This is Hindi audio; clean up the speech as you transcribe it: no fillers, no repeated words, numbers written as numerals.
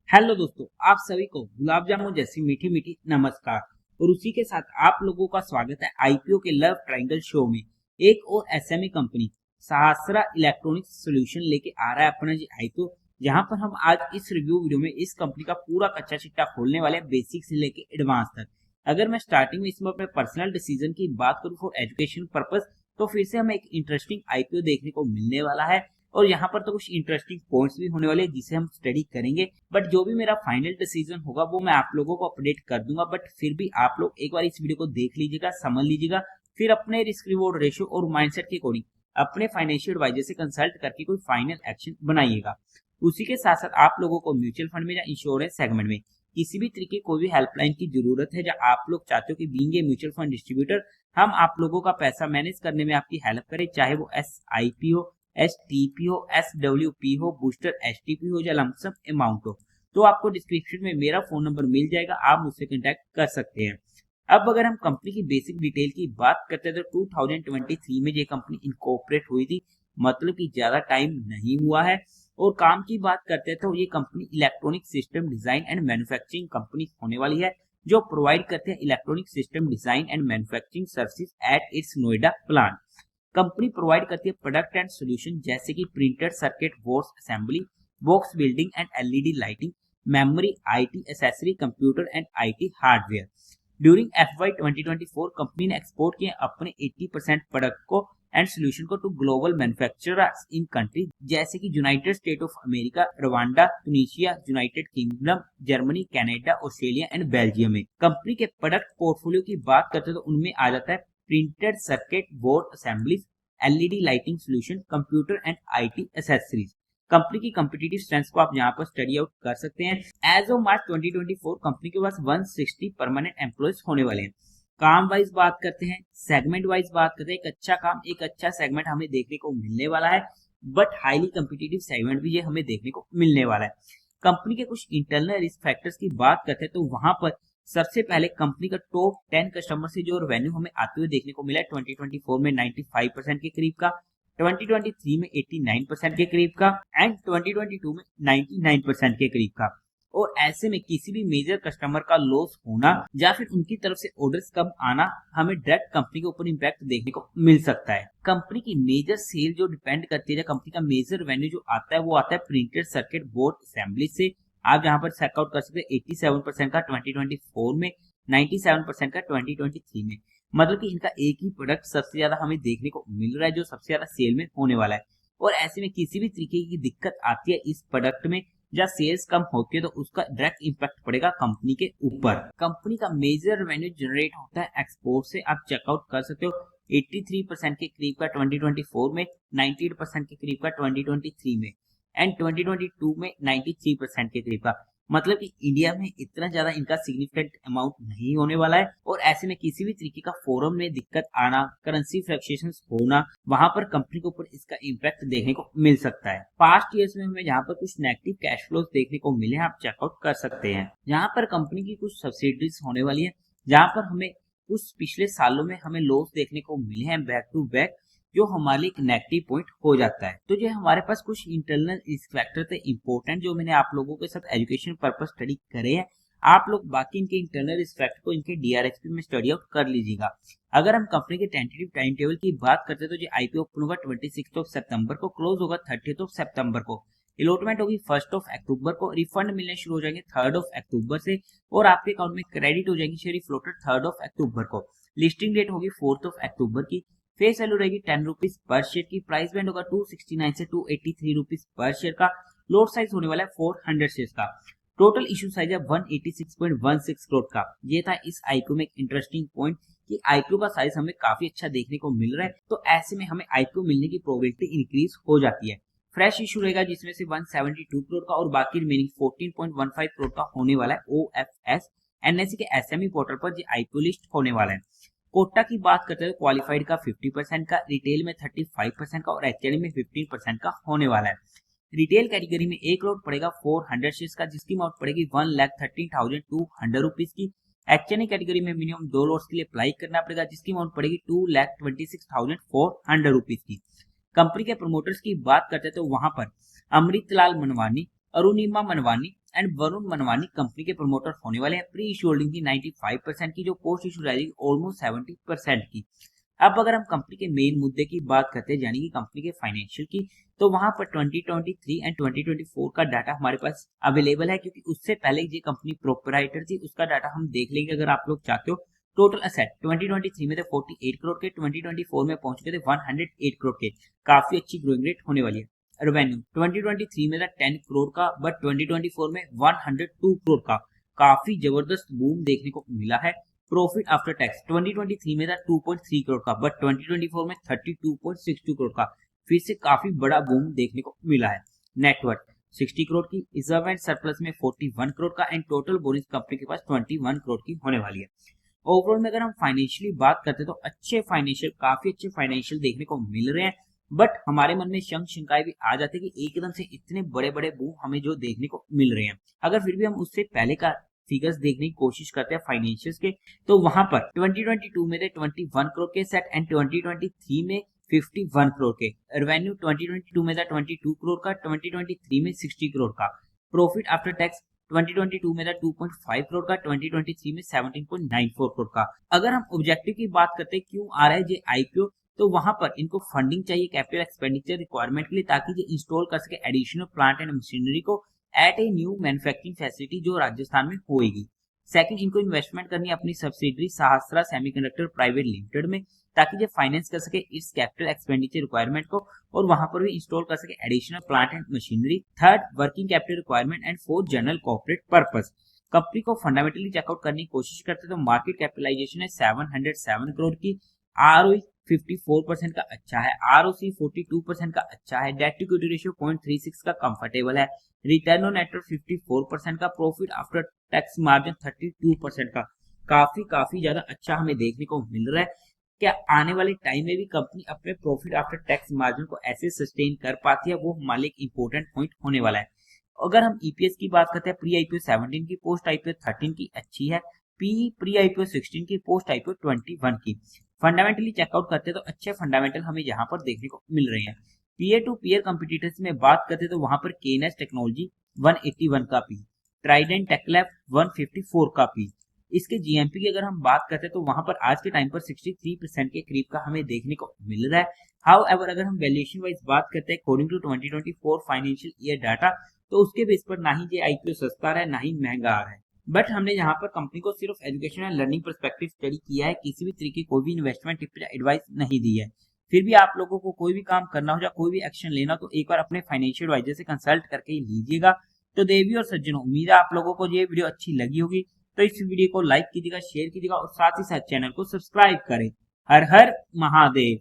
हेलो दोस्तों, आप सभी को गुलाब जामुन जैसी मीठी मीठी नमस्कार। और उसी के साथ आप लोगों का स्वागत है आईपीओ के लव ट्रायंगल शो में। एक और एसएमई कंपनी सहस्रा इलेक्ट्रॉनिक्स सॉल्यूशन लेके आ रहा है अपना जी आईपीओ, जहां पर हम आज इस रिव्यू वीडियो में इस कंपनी का पूरा कच्चा चिट्टा खोलने वाले हैं, बेसिक से लेके एडवांस तक। अगर मैं स्टार्टिंग में इसमें अपने पर्सनल डिसीजन की बात करूं फॉर एजुकेशन पर्पज, तो फिर से हमें एक इंटरेस्टिंग आईपीओ देखने को मिलने वाला है। और यहाँ पर तो कुछ इंटरेस्टिंग पॉइंट्स भी होने वाले हैं जिसे हम स्टडी करेंगे। बट जो भी मेरा फाइनल डिसीजन होगा वो मैं आप लोगों को अपडेट कर दूंगा। बट फिर भी आप लोग एक बार इस वीडियो को देख लीजिएगा, समझ लीजिएगा, फिर अपने रिस्क रिवॉर्ड रेशियो और माइंडसेट के अकॉर्डिंग अपने फाइनेंशियल एडवाइजर से कंसल्ट करके कोई फाइनल एक्शन बनाइएगा। उसी के साथ साथ आप लोगों को म्यूचुअल फंड में या इंश्योरेंस सेगमेंट में किसी भी तरीके कोई भी हेल्पलाइन की जरूरत है, जहां आप लोग चाहते हो कि being a mutual fund distributor हम आप लोगों का पैसा मैनेज करने में आपकी हेल्प करें, चाहे वो SIP हो, STP हो, SWP हो, बूस्टर STP हो या लमसम अमाउंट हो, तो आपको डिस्क्रिप्शन में मेरा फोन नंबर मिल जाएगा, आप मुझसे कांटेक्ट कर सकते हैं। अब अगर हम कंपनी की बेसिक डिटेल की बात करते हैं तो 2023 में ये कंपनी इनकॉर्पोरेट हुई थी, मतलब कि ज्यादा टाइम नहीं हुआ है। और काम की बात करते हैं तो ये company electronic system design and manufacturing company होने वाली है, जो प्रोवाइड करते हैं electronic system design and manufacturing services at its Noida plant. Company provide करती है प्रोडक्ट एंड सॉल्यूशन जैसे कि printed circuit boards assembly, box building and LED lighting, memory, IT accessory, computer and IT hardware. During FY 2024 company ने एक्सपोर्ट किए अपने 80% प्रोडक्ट को एंड सॉल्यूशन को to global manufacturers in country जैसे कि United state of America, Rwanda, Tunisia, United kingdom, Germany, Canada, Australia and Belgium में। कंपनी के प्रोडक्ट पोर्टफोलियो की बात करते हैं तो उनमें आ जाता है printed circuit board assemblies, LED lighting solution, computer and IT accessories. Company की कॉम्पिटिटिव स्ट्रेंथ को आप यहाँ पर स्टडी आउट कर सकते हैं। एज ऑफ मार्च 2024 कंपनी के पास 160 परमानेंट एम्प्लॉयज होने वाले हैं। काम वाइज बात करते हैं, सेगमेंट वाइज बात करते हैं, एक अच्छा काम, एक अच्छा सेगमेंट हमें देखने को मिलने वाला है, बट हाईली कॉम्पिटिटिव सेगमेंट भी ये हमें देखने को मिलने वाला है। कंपनी के कुछ इंटरनल रिस्क फैक्टर्स की बात करते हैं तो वहां पर सबसे पहले कंपनी का टॉप 10 कस्टमर से जो रेवेन्यू हमें आते हुए देखने को मिला है 2024 में 95% के करीब का, 2023 में 89% के करीब का एंड 2022 में 99% के करीब का। और ऐसे में किसी भी मेजर कस्टमर का लॉस होना या फिर उनकी तरफ से ऑर्डर्स कम आना हमें डायरेक्ट कंपनी के ऊपर इंपैक्ट देखने को मिल सकता है। कंपनी की मेजर सेल जो डिपेंड करती है, कंपनी का मेजर रेवेन्यू जो आता है वो आता है प्रिंटेड सर्किट बोर्ड असेंबली से। आप यहाँ पर चेकआउट कर सकते हैं 87% का 2024 में, 97% का 2023 में। मतलब कि इनका एक ही प्रोडक्ट सबसे ज्यादा हमें देखने को मिल रहा है जो सबसे ज्यादा सेल में होने वाला है। और ऐसे में किसी भी तरीके की दिक्कत आती है इस प्रोडक्ट में या सेल्स कम होती है तो उसका डायरेक्ट इंपैक्ट पड़ेगा कंपनी के ऊपर। कंपनी का मेजर रेवेन्यू जनरेट होता है एक्सपोर्ट से, आप चेकआउट कर सकते हो 83% के करीब का 2024 में, 98% के करीब का 2023 में एंड 2022 में 93% के करीब का। मतलब कि इंडिया में इतना ज्यादा इनका सिग्निफिकेंट अमाउंट नहीं होने वाला है। और ऐसे में किसी भी तरीके का फोरम में दिक्कत आना, करेंसी फ्लक्चुएशंस होना, वहां पर कंपनी के ऊपर इसका इंपैक्ट देखने को मिल सकता है। पास्ट ईयर्स में हमें यहाँ पर कुछ नेगेटिव कैश फ्लोज देखने को मिले हैं, आप चेकआउट कर सकते हैं। यहाँ पर कंपनी की कुछ सब्सिडीज होने वाली है जहाँ पर हमें कुछ पिछले सालों में हमें लॉस देखने को मिले हैं बैक टू बैक, जो हमारे लिए एक नेगेटिव पॉइंट हो जाता है। तो ये हमारे पास कुछ इंटरनल रिस्क फैक्टर थे इंपॉर्टेंट, जो मैंने आप लोगों के साथ एजुकेशन पर्पस स्टडी करे हैं। आप लोग बाकी इनके इंटरनल रिस्क फैक्टर को इनके DRHP में स्टडी आउट कर लीजिएगा। अगर हम कंपनी के टेंटेटिव टाइम टेबल की बात करते हैं तो ये IPO ओपन होगा 26 सितंबर को, क्लोज होगा 30 सितंबर को, अलॉटमेंट होगी 1 अक्टूबर को, रिफंड मिलने शुरू हो जाएंगे 3 अक्टूबर से और आपके अकाउंट में क्रेडिट हो जाएंगी शेयर फ्लोटेड 3 अक्टूबर को। लिस्टिंग डेट होगी 4 अक्टूबर की। फेस वैल्यू रहेगी 10 रुपीज पर शेयर की। प्राइस बैंड होगा 269 से 283 रुपीज पर शेयर का। लोट साइज होने वाला है 400 शेयर का। टोटल इशू साइज है 186.16 करोड़ का। ये था इस IPO में एक इंटरेस्टिंग पॉइंट कि IPO का साइज हमें काफी अच्छा देखने को मिल रहा है, तो ऐसे में हमें IPO मिलने की प्रोबेबिलिटी इंक्रीज हो जाती है। फ्रेश इशू रहेगा जिसमें से 172 करोड़ का और बाकी रिमेनिंग 14.15 करोड़ का होने वाला है OFS NSE के SME पोर्टल पर IPO लिस्ट होने वाला है। कोटा की बात करते हैं तो क्वालिफाइड का 50% का, रिटेल में 35% का और HNI में 15% का होने वाला है। रिटेल कैटेगरी में 1 करोड़ पड़ेगा 400 शेयर्स का, जिसकी अमाउंट पड़ेगी 1,13,200 रुपीज की। HNI कैटेगरी में मिनिमम 2 लोट्स के लिए अप्लाई करना पड़ेगा, जिसकी अमाउंट पड़ेगी 2,26,400 रुपीज की। कंपनी के प्रमोटर्स की बात करते हैं तो वहां पर अमृतलाल मनवानी, अरुणिमा मनवानी एंड वरुण मनवानी कंपनी के प्रमोटर होने वाले हैं। प्री इशू होल्डिंग की 95% की, जो पोस्ट इशू रहेगी ऑलमोस्ट 70% की। अब अगर हम कंपनी के मेन मुद्दे की बात करते हैं, यानी कि कंपनी के फाइनेंशियल की, तो वहां पर 2023 एंड 2024 का डाटा हमारे पास अवेलेबल है, क्योंकि उससे पहले ये कंपनी प्रोपराइटर थी, उसका डाटा हम देख लेंगे अगर आप लोग चाहते हो। टोटल असेट 2023 में थे 48 करोड़ के, 2024 में पहुंच गए थे 108 करोड़ के। काफी अच्छी ग्रोइंग रेट होने वाली है। रेवेन्यू 2023 में था 10 करोड़ का, बट 2024 में 102 करोड़ का। काफी जबरदस्त बूम देखने को मिला है। प्रॉफिट आफ्टर टैक्स 2023 में था 2.3 करोड़ का, बट 2024 में 32.62 करोड़ का। फिर से काफी बड़ा बूम देखने को मिला है। नेटवर्थ 60 करोड़ की, रिजर्व एंड सरप्लस में 41 करोड़ का, एंड टोटल बोनस कंपनी के पास 21 करोड़ की होने वाली है। ओवरऑल में अगर हम फाइनेंशियली बात करते हैं तो काफी अच्छे फाइनेंशियल देखने को मिल रहे हैं, बट हमारे मन में शंकाएं भी आ जाती है कि एकदम से इतने बड़े बड़े बूम हमें जो देखने को मिल रहे हैं। अगर फिर भी हम उससे पहले का फिगर्स देखने की कोशिश करते हैं फाइनेंशियल्स के, तो वहां पर 2022 में थे 21 करोड़ के सेट, एंड 2023 में 51 करोड़ के। रेवेन्यू 2022 में था 22 करोड़ का, 2023 में 60 करोड़ का। प्रॉफिट आफ्टर टैक्स 2022 में था 2.5 करोड़ का, 2023 में 17.94 करोड़ का। अगर हम ऑब्जेक्टिव की बात करते हैं क्यों आ रहा है ये आईपीओ, तो वहां पर इनको फंडिंग चाहिए कैपिटल एक्सपेंडिचर रिक्वायरमेंट के लिए, ताकि ये इंस्टॉल कर सके एडिशनल प्लांट एंड मशीनरी को at a new manufacturing facility जो राजस्थान में होगी। सेकंड, इनको इन्वेस्टमेंट करनी अपनी subsidiary Sahasra semiconductor private limited में, ताकि ये फाइनेंस कर सके इस कैपिटल एक्सपेंडिचर रिक्वायरमेंट को और वहां पर भी इंस्टॉल कर सके additional plant and machinery. Third, working capital requirement, and fourth, general corporate purpose. Company को फंडामेंटली चेकआउट करने की कोशिश करते तो मार्केट कैपिटलाइजेशन है 707 करोड़ की, आरओई 54% का अच्छा है, आरओसी 42% का अच्छा है, डेट टू इक्विटी रेशियो 0.36 का कंफर्टेबल है, रिटर्न ऑन नेटवर्थ 54% का, प्रॉफिट आफ्टर टैक्स मार्जिन 32% का। काफी ज्यादा अच्छा हमें देखने को मिल रहा है। क्या आने वाले टाइम में भी कंपनी अपने प्रॉफिट आफ्टर टैक्स मार्जिन को ऐसे सस्टेन कर पाती है, वो हमारे लिए इंपॉर्टेंट पॉइंट होने वाला है। अगर हम ईपीएस की बात करते हैं, प्री आईपीओ 17 की, पोस्ट आईपीओ 13 की अच्छी है, पी प्री आईपीओ 16 की, पोस्ट आईपीओ 21 की। फंडामेंटली चेकआउट करते हैं तो अच्छे फंडामेंटल हमें यहाँ पर देखने को मिल रहे हैं। पीयर टू पीयर कंपटीटर्स में बात करते हैं तो वहां पर केएनएस टेक्नोलॉजी 181 का पी, ट्राइडेंट टेक्लैब 154 का पी। इसके जीएमपी की अगर हम बात करते हैं तो वहां पर आज के टाइम पर 63% के करीब का हमें देखने को मिल रहा है। हाउएवर अगर हम वैल्यूएशन वाइज बात करते हैं according to 2024 financial year data, तो उसके बेस पर ना ही ये आईपीओ सस्ता रहा है ना ही महंगा आ रहा है। बट हमने यहाँ पर कंपनी को सिर्फ education and learning perspective study किया है, किसी भी तरीके कोई भी इन्वेस्टमेंट टिप या एडवाइस नहीं दी है। फिर भी आप लोगों को कोई भी काम करना हो या कोई भी एक्शन लेना हो तो एक बार अपने फाइनेंशियल एडवाइजर से कंसल्ट करके ही लीजिएगा। तो देवी और सज्जनों, उम्मीद है आप लोगों को ये वीडियो अच्छी लगी होगी, तो इस वीडियो को लाइक कीजिएगा, शेयर कीजिएगा और साथ ही साथ चैनल को सब्सक्राइब करें। हर हर महादेव।